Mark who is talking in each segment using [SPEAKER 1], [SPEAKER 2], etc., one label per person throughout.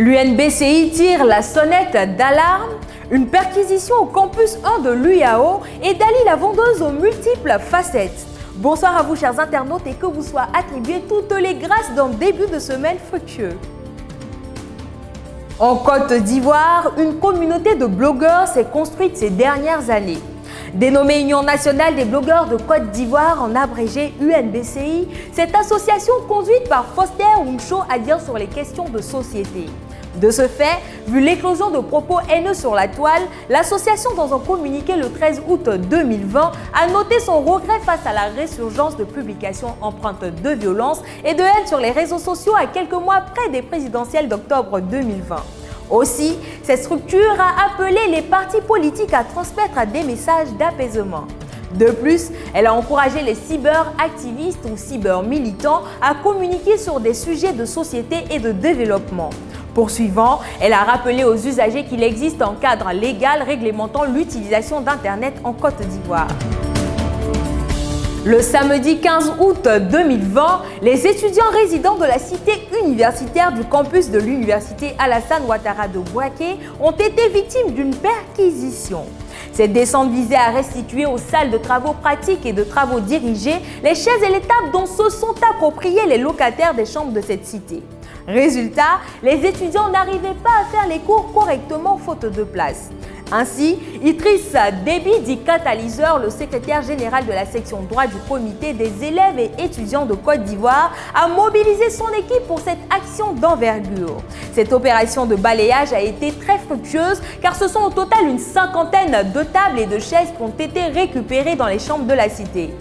[SPEAKER 1] L'UNBCI tire la sonnette d'alarme, une perquisition au campus 1 de l'UIAO et Dali la vendeuse aux multiples facettes. Bonsoir à vous chers internautes et que vous soient attribuées toutes les grâces dans le début de semaine fructueux. En Côte d'Ivoire, une communauté de blogueurs s'est construite ces dernières années. Dénommée Union nationale des blogueurs de Côte d'Ivoire, en abrégé UNBCI, cette association conduite par Foster Wumcho agit sur les questions de société. De ce fait, vu l'éclosion de propos haineux sur la toile, l'association dans un communiqué le 13 août 2020 a noté son regret face à la résurgence de publications empreintes de violence et de haine sur les réseaux sociaux à quelques mois après des présidentielles d'octobre 2020. Aussi, cette structure a appelé les partis politiques à transmettre des messages d'apaisement. De plus, elle a encouragé les cyberactivistes ou cybermilitants à communiquer sur des sujets de société et de développement. Poursuivant, elle a rappelé aux usagers qu'il existe un cadre légal réglementant l'utilisation d'Internet en Côte d'Ivoire. Le samedi 15 août 2020, les étudiants résidents de la cité universitaire du campus de l'université Alassane Ouattara de Bouaké ont été victimes d'une perquisition. Cette descente visait à restituer aux salles de travaux pratiques et de travaux dirigés les chaises et les tables dont se sont appropriés les locataires des chambres de cette cité. Résultat, les étudiants n'arrivaient pas à faire les cours correctement faute de place. Ainsi, Idriss Déby, dit Catalyseur, le secrétaire général de la section droit du comité des élèves et étudiants de Côte d'Ivoire, a mobilisé son équipe pour cette action d'envergure. Cette opération de balayage a été très fructueuse car ce sont au total une cinquantaine de tables et de chaises qui ont été récupérées dans les chambres de la cité.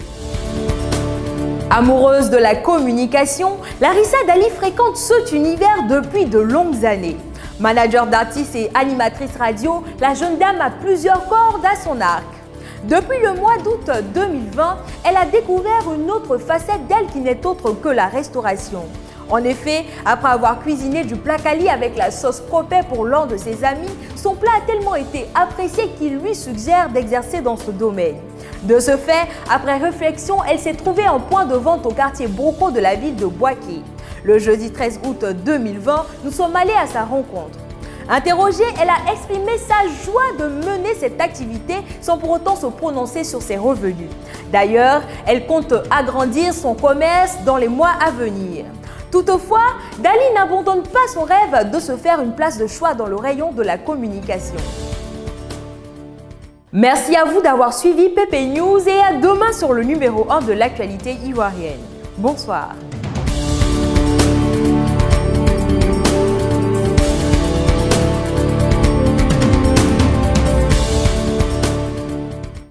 [SPEAKER 1] Amoureuse de la communication, Larissa Dali fréquente cet univers depuis de longues années. Manager d'artistes et animatrice radio, la jeune dame a plusieurs cordes à son arc. Depuis le mois d'août 2020, elle a découvert une autre facette d'elle qui n'est autre que la restauration. En effet, après avoir cuisiné du placali avec la sauce Copet pour l'un de ses amis, son plat a tellement été apprécié qu'il lui suggère d'exercer dans ce domaine. De ce fait, après réflexion, elle s'est trouvée en point de vente au quartier Broco de la ville de Bouaké. Le jeudi 13 août 2020, nous sommes allés à sa rencontre. Interrogée, elle a exprimé sa joie de mener cette activité sans pour autant se prononcer sur ses revenus. D'ailleurs, elle compte agrandir son commerce dans les mois à venir. Toutefois, Dali n'abandonne pas son rêve de se faire une place de choix dans le rayon de la communication. Merci à vous d'avoir suivi PP News et à demain sur le numéro 1 de l'actualité ivoirienne. Bonsoir.